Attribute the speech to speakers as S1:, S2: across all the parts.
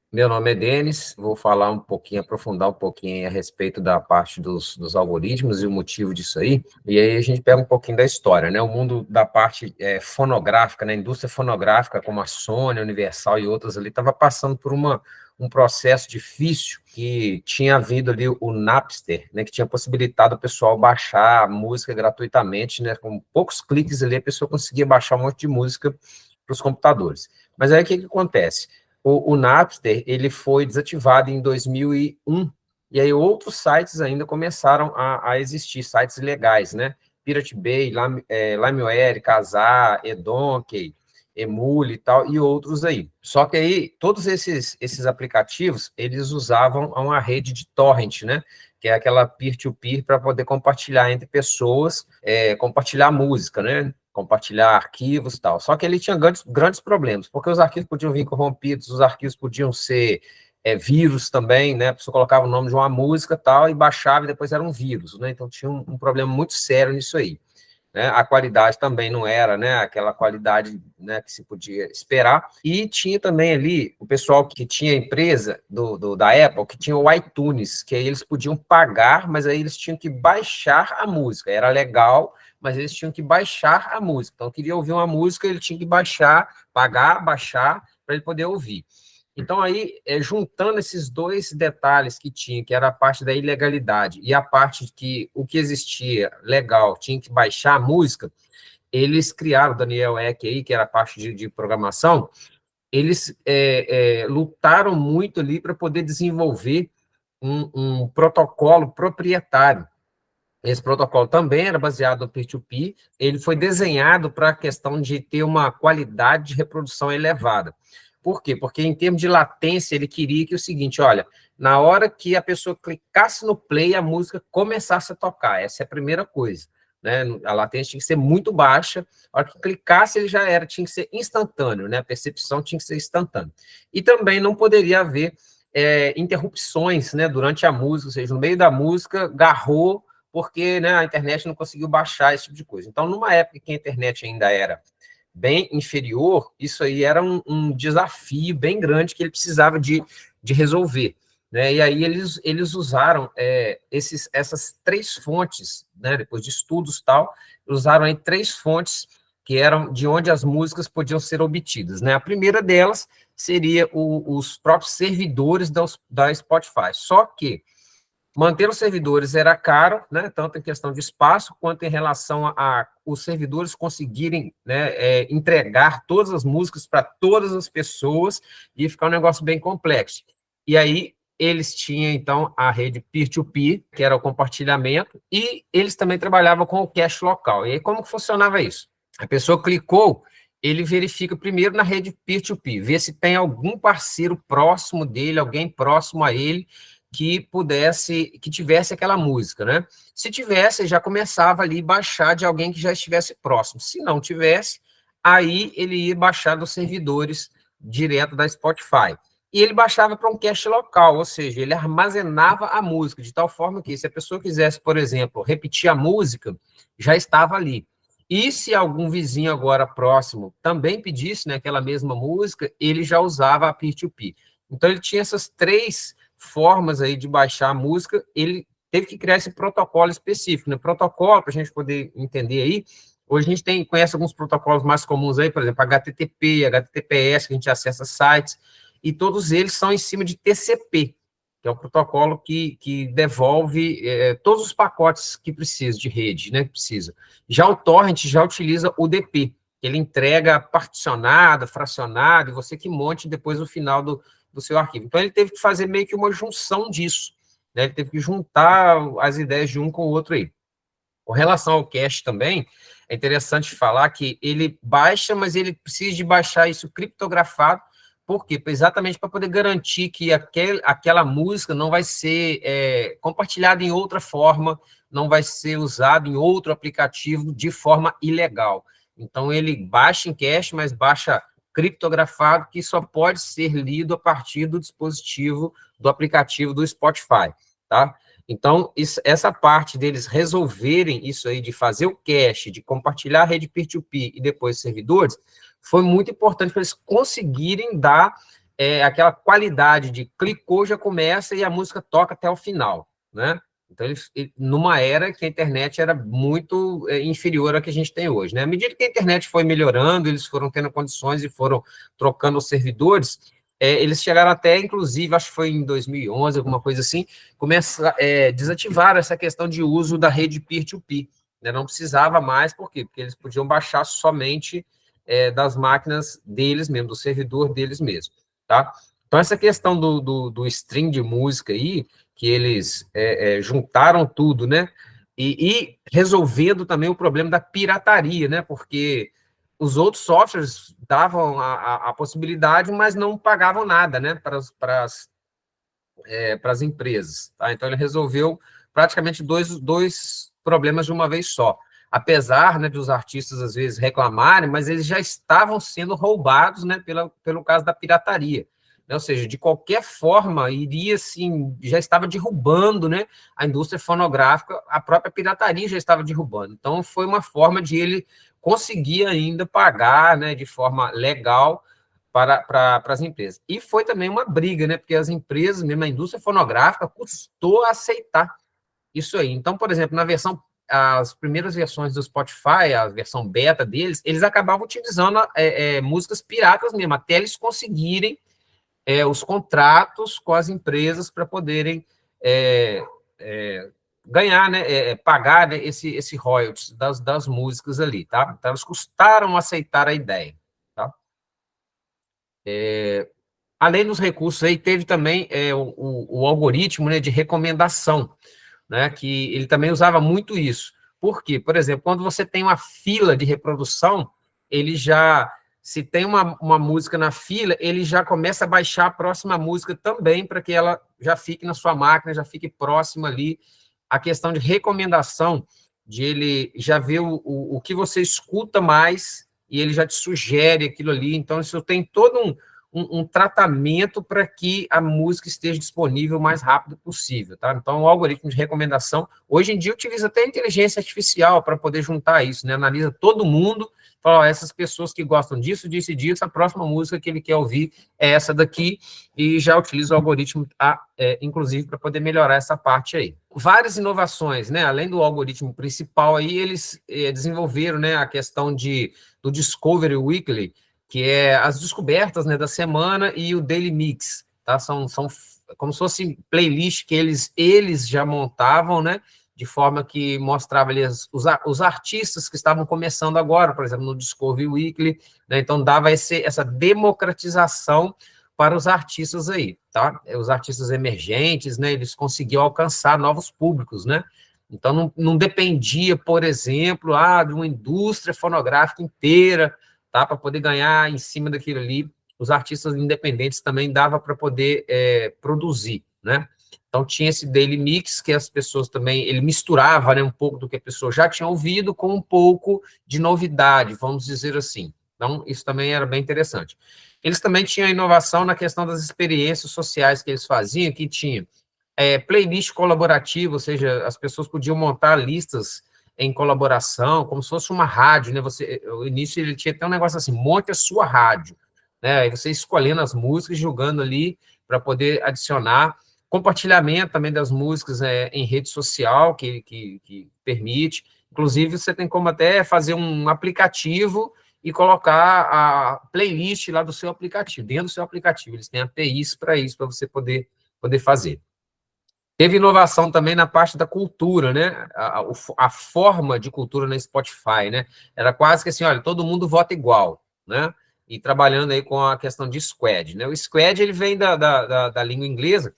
S1: Meu nome é Denis, vou falar um pouquinho, aprofundar um pouquinho a respeito da parte dos algoritmos e o motivo disso aí, e aí a gente pega um pouquinho da história, né? O mundo da parte fonográfica, né? A indústria fonográfica, como a Sony, a Universal e outras ali, estava passando por um processo difícil que tinha havido ali o Napster, né? Que tinha possibilitado o pessoal baixar a música gratuitamente, né? Com poucos cliques ali, a pessoa conseguia baixar um monte de música para os computadores. Mas aí o que acontece? O Napster ele foi desativado em 2001, e aí outros sites ainda começaram a existir, sites legais, né? Pirate Bay, LimeWare, Kazaa, Edonkey, Emule e tal, e outros aí. Só que aí, todos esses aplicativos, eles usavam uma rede de torrent, né? Que é aquela peer-to-peer para poder compartilhar entre pessoas, compartilhar música, né? Compartilhar arquivos e tal. Só que ele tinha grandes problemas, porque os arquivos podiam vir corrompidos, os arquivos podiam ser vírus também, né? A pessoa colocava o nome de uma música e tal, e baixava, e depois era um vírus, né? Então tinha um problema muito sério nisso aí. Né? A qualidade também não era, né, aquela qualidade, né, que se podia esperar, e tinha também ali o pessoal que tinha empresa da Apple, que tinha o iTunes, que aí eles podiam pagar, mas aí eles tinham que baixar a música, era legal, mas eles tinham que baixar a música, então queria ouvir uma música, ele tinha que baixar, pagar, baixar, para ele poder ouvir. Então, aí, juntando esses dois detalhes que tinha, que era a parte da ilegalidade e a parte que o que existia legal tinha que baixar a música, eles criaram, o Daniel Ek aí, que era a parte de programação, eles lutaram muito ali para poder desenvolver um protocolo proprietário. Esse protocolo também era baseado no peer-to-peer, ele foi desenhado para a questão de ter uma qualidade de reprodução elevada. Por quê? Porque em termos de latência, ele queria que o seguinte, olha, na hora que a pessoa clicasse no play, a música começasse a tocar, essa é a primeira coisa. Né? A latência tinha que ser muito baixa, a hora que clicasse ele já era, tinha que ser instantâneo, né? A percepção tinha que ser instantânea. E também não poderia haver interrupções, né, durante a música, ou seja, no meio da música, garrou, porque, né, a internet não conseguiu baixar esse tipo de coisa. Então, numa época que a internet ainda era bem inferior, isso aí era um desafio bem grande que ele precisava de resolver. Né? E aí eles usaram essas três fontes, né, depois de estudos e tal, usaram aí três fontes que eram de onde as músicas podiam ser obtidas. Né? A primeira delas seria os próprios servidores da Spotify. Só que manter os servidores era caro, né, tanto em questão de espaço, quanto em relação a os servidores conseguirem, né, entregar todas as músicas para todas as pessoas, e ficar um negócio bem complexo. E aí, eles tinham, então, a rede peer-to-peer, que era o compartilhamento, e eles também trabalhavam com o cache local. E aí, como que funcionava isso? A pessoa clicou, ele verifica primeiro na rede peer-to-peer, vê se tem algum parceiro próximo dele, alguém próximo a ele, que tivesse aquela música, né? Se tivesse, já começava ali a baixar de alguém que já estivesse próximo. Se não tivesse, aí ele ia baixar dos servidores direto da Spotify. E ele baixava para um cache local, ou seja, ele armazenava a música, de tal forma que, se a pessoa quisesse, por exemplo, repetir a música, já estava ali. E se algum vizinho agora próximo também pedisse, né, aquela mesma música, ele já usava a peer-to-peer. Então, ele tinha essas três formas aí de baixar a música, ele teve que criar esse protocolo específico, né? Protocolo, para a gente poder entender aí, hoje a gente conhece alguns protocolos mais comuns aí, por exemplo, HTTP, HTTPS, que a gente acessa sites, e todos eles são em cima de TCP, que é o protocolo que devolve todos os pacotes que precisa, de rede, né, que precisa. Já o torrent já utiliza o DP, ele entrega particionado, fracionado, e você que monte depois no final do seu arquivo. Então, ele teve que fazer meio que uma junção disso, né? Ele teve que juntar as ideias de um com o outro aí. Com relação ao cache também, é interessante falar que ele baixa, mas ele precisa de baixar isso criptografado. Por quê? Exatamente para poder garantir que aquela música não vai ser compartilhada em outra forma, não vai ser usado em outro aplicativo de forma ilegal. Então, ele baixa em cache, mas baixa criptografado, que só pode ser lido a partir do dispositivo, do aplicativo do Spotify, tá? Então, essa parte deles resolverem isso aí, de fazer o cache, de compartilhar a rede peer-to-peer e depois servidores, foi muito importante para eles conseguirem dar é aquela qualidade de clicou, já começa e a música toca até o final, né? Então, numa era que a internet era muito inferior à que a gente tem hoje, né? À medida que a internet foi melhorando, eles foram tendo condições e foram trocando os servidores, eles chegaram até, inclusive, acho que foi em 2011, alguma coisa assim, desativaram essa questão de uso da rede peer-to-peer, né? Não precisava mais, por quê? Porque eles podiam baixar somente das máquinas deles mesmo, do servidor deles mesmo, tá? Então, essa questão do stream de música aí, que eles juntaram tudo, né? E resolvendo também o problema da pirataria, né? Porque os outros softwares davam a possibilidade, mas não pagavam nada, né? Para as empresas. Tá? Então, ele resolveu praticamente dois problemas de uma vez só. Apesar, né, dos artistas, às vezes, reclamarem, mas eles já estavam sendo roubados, né, pelo caso da pirataria. Né? Ou seja, de qualquer forma, iria, assim, já estava derrubando, né, a indústria fonográfica, a própria pirataria já estava derrubando. Então, foi uma forma de ele conseguir ainda pagar, né, de forma legal, para as empresas. E foi também uma briga, né? Porque as empresas, mesmo a indústria fonográfica, custou a aceitar isso aí. Então, por exemplo, as primeiras versões do Spotify, a versão beta deles, eles acabavam utilizando músicas piratas mesmo, até eles conseguirem os contratos com as empresas para poderem ganhar, né, pagar, né, esse royalties das músicas ali, tá? Então, eles custaram aceitar a ideia, tá? Além dos recursos aí, teve também o algoritmo, né, de recomendação, né, que ele também usava muito isso. Por quê? Por exemplo, quando você tem uma fila de reprodução, ele já, se tem uma música na fila, ele já começa a baixar a próxima música também, para que ela já fique na sua máquina, já fique próxima ali. A questão de recomendação, de ele já ver o que você escuta mais, e ele já te sugere aquilo ali. Então, isso tem todo um tratamento para que a música esteja disponível o mais rápido possível, tá? Então, o algoritmo de recomendação, hoje em dia, utiliza até a inteligência artificial para poder juntar isso, né? Analisa todo mundo, fala, ó, essas pessoas que gostam disso, disso e disso, a próxima música que ele quer ouvir é essa daqui, e já utiliza o algoritmo, inclusive, para poder melhorar essa parte aí. Várias inovações, né? Além do algoritmo principal aí, eles desenvolveram, né, a questão do Discovery Weekly, que é as descobertas, né, da semana, e o Daily Mix, tá? São como se fosse playlist que eles já montavam, né, de forma que mostrava ali os artistas que estavam começando agora, por exemplo, no Discovery Weekly, né, então dava essa democratização para os artistas aí, tá? Os artistas emergentes, né, eles conseguiam alcançar novos públicos, né? Então não dependia, por exemplo, de uma indústria fonográfica inteira, tá? Para poder ganhar em cima daquilo ali, os artistas independentes também dava para poder produzir, né? Então tinha esse daily mix que as pessoas também, ele misturava, né, um pouco do que a pessoa já tinha ouvido com um pouco de novidade, vamos dizer assim. Então isso também era bem interessante. Eles também tinham inovação na questão das experiências sociais que eles faziam, que tinha playlist colaborativa, ou seja, as pessoas podiam montar listas em colaboração, como se fosse uma rádio, né? O início ele tinha até um negócio assim, monte a sua rádio, né? Aí você escolhendo as músicas, jogando ali para poder adicionar compartilhamento também das músicas em rede social, que permite. Inclusive, você tem como até fazer um aplicativo e colocar a playlist lá do seu aplicativo, dentro do seu aplicativo. Eles têm APIs para isso, para você poder fazer. Teve inovação também na parte da cultura, né? A forma de cultura na Spotify, né? Era quase que assim, olha, todo mundo vota igual, né? E trabalhando aí com a questão de squad, né? O squad, ele vem da língua inglesa,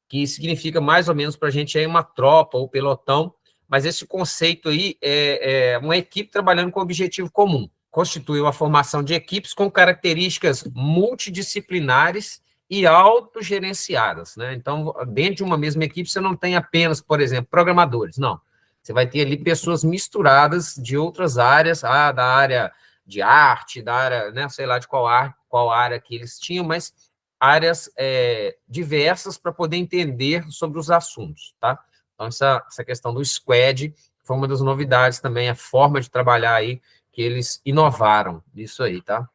S1: que significa mais ou menos para a gente aí uma tropa ou pelotão, mas esse conceito aí é uma equipe trabalhando com objetivo comum. Constitui a formação de equipes com características multidisciplinares e autogerenciadas, né? Então, dentro de uma mesma equipe, você não tem apenas, por exemplo, programadores, não. Você vai ter ali pessoas misturadas de outras áreas, da área de arte, da área, né, sei lá de qual área que eles tinham, mas áreas diversas para poder entender sobre os assuntos, tá? Então, essa questão do squad foi uma das novidades também, a forma de trabalhar aí, que eles inovaram, isso aí, tá?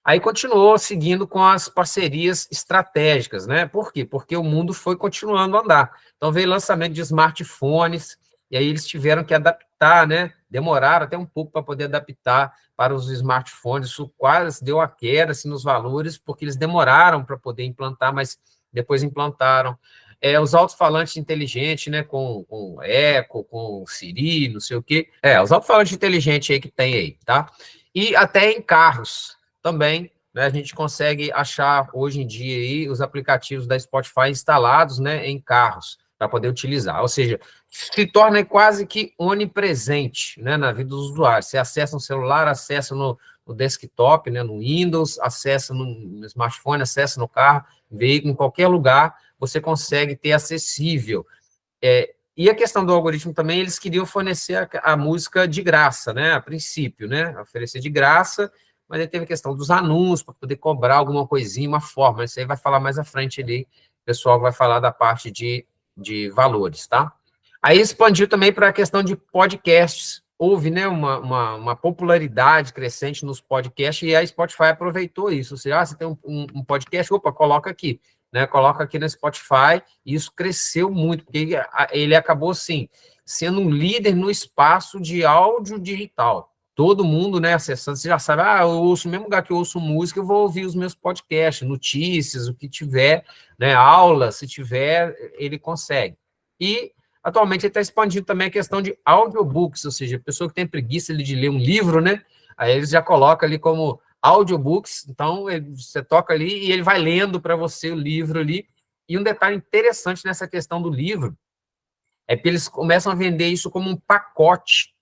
S1: Aí continuou seguindo com as parcerias estratégicas, né? Por quê? Porque o mundo foi continuando a andar. Então veio o lançamento de smartphones, e aí eles tiveram que adaptar, né? Demoraram até um pouco para poder adaptar para os smartphones. Isso quase deu a queda assim, nos valores, porque eles demoraram para poder implantar, mas depois implantaram. Os alto-falantes inteligentes, né? Com Echo, com Siri, não sei o quê. Os alto-falantes inteligentes aí que tem aí, tá? E até em carros também, né, a gente consegue achar hoje em dia aí os aplicativos da Spotify instalados, né, em carros para poder utilizar. Ou seja, se torna quase que onipresente, né, na vida dos usuários. Você acessa no celular, acessa no desktop, né, no Windows, acessa no smartphone, acessa no carro, veículo, em qualquer lugar, você consegue ter acessível. E a questão do algoritmo também, eles queriam fornecer a música de graça, né, a princípio, né, oferecer de graça, mas aí teve a questão dos anúncios, para poder cobrar alguma coisinha, uma forma, isso aí vai falar mais à frente ali, o pessoal vai falar da parte de valores, tá? Aí expandiu também para a questão de podcasts, houve, né, uma popularidade crescente nos podcasts, e a Spotify aproveitou isso, ou seja, você tem um podcast, opa, coloca aqui, né, coloca aqui no Spotify, e isso cresceu muito, porque ele acabou, assim, sendo um líder no espaço de áudio digital. Todo mundo, né, acessando, você já sabe, eu ouço, no mesmo lugar que eu ouço música, eu vou ouvir os meus podcasts, notícias, o que tiver, né, aula, se tiver, ele consegue. E, atualmente, ele está expandindo também a questão de audiobooks, ou seja, a pessoa que tem preguiça de ler um livro, né, aí eles já colocam ali como audiobooks, então você toca ali e ele vai lendo para você o livro ali. E um detalhe interessante nessa questão do livro é que eles começam a vender isso como um pacote.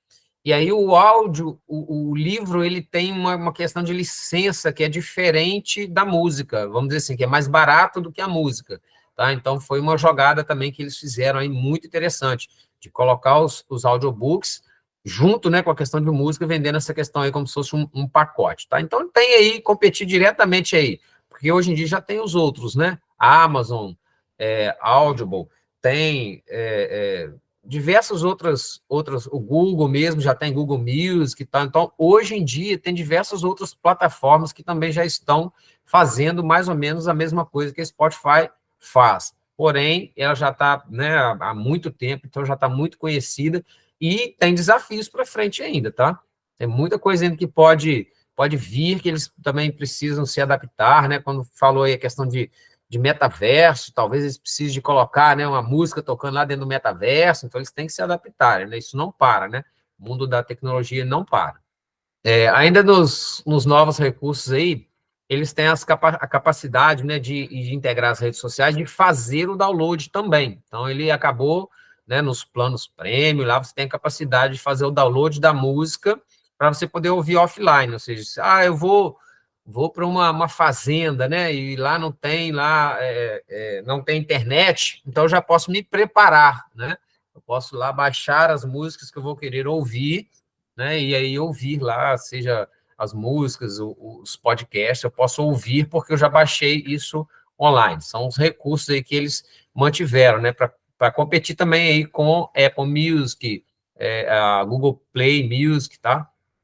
S1: E aí o áudio, o livro, ele tem uma questão de licença que é diferente da música, vamos dizer assim, que é mais barato do que a música. Tá? Então foi uma jogada também que eles fizeram aí muito interessante, de colocar os audiobooks junto, né, com a questão de música, vendendo essa questão aí como se fosse um pacote, tá? Então tem aí, competir diretamente aí, porque hoje em dia já tem os outros, né? A Amazon, Audible, tem diversas outras, o Google mesmo já tem Google Music, tá? Então hoje em dia tem diversas outras plataformas que também já estão fazendo mais ou menos a mesma coisa que a Spotify faz. Porém, ela já está, né, há muito tempo, então já está muito conhecida, e tem desafios para frente ainda, tá? Tem muita coisa ainda que pode vir, que eles também precisam se adaptar, né? Quando falou aí a questão de metaverso, talvez eles precisem de colocar, né, uma música tocando lá dentro do metaverso, então eles têm que se adaptar, né? Isso não para, né? O mundo da tecnologia não para. Ainda nos novos recursos aí, eles têm a capacidade, né, de integrar as redes sociais, de fazer o download também. Então, ele acabou, né, nos planos premium, lá você tem a capacidade de fazer o download da música para você poder ouvir offline, ou seja, eu vou para uma fazenda, né, e lá não tem internet, então eu já posso me preparar, né, eu posso lá baixar as músicas que eu vou querer ouvir, né? E aí ouvir lá, seja as músicas, os podcasts, eu posso ouvir porque eu já baixei isso online. São os recursos aí que eles mantiveram, né? Para competir também aí com Apple Music, a Google Play Music, tá?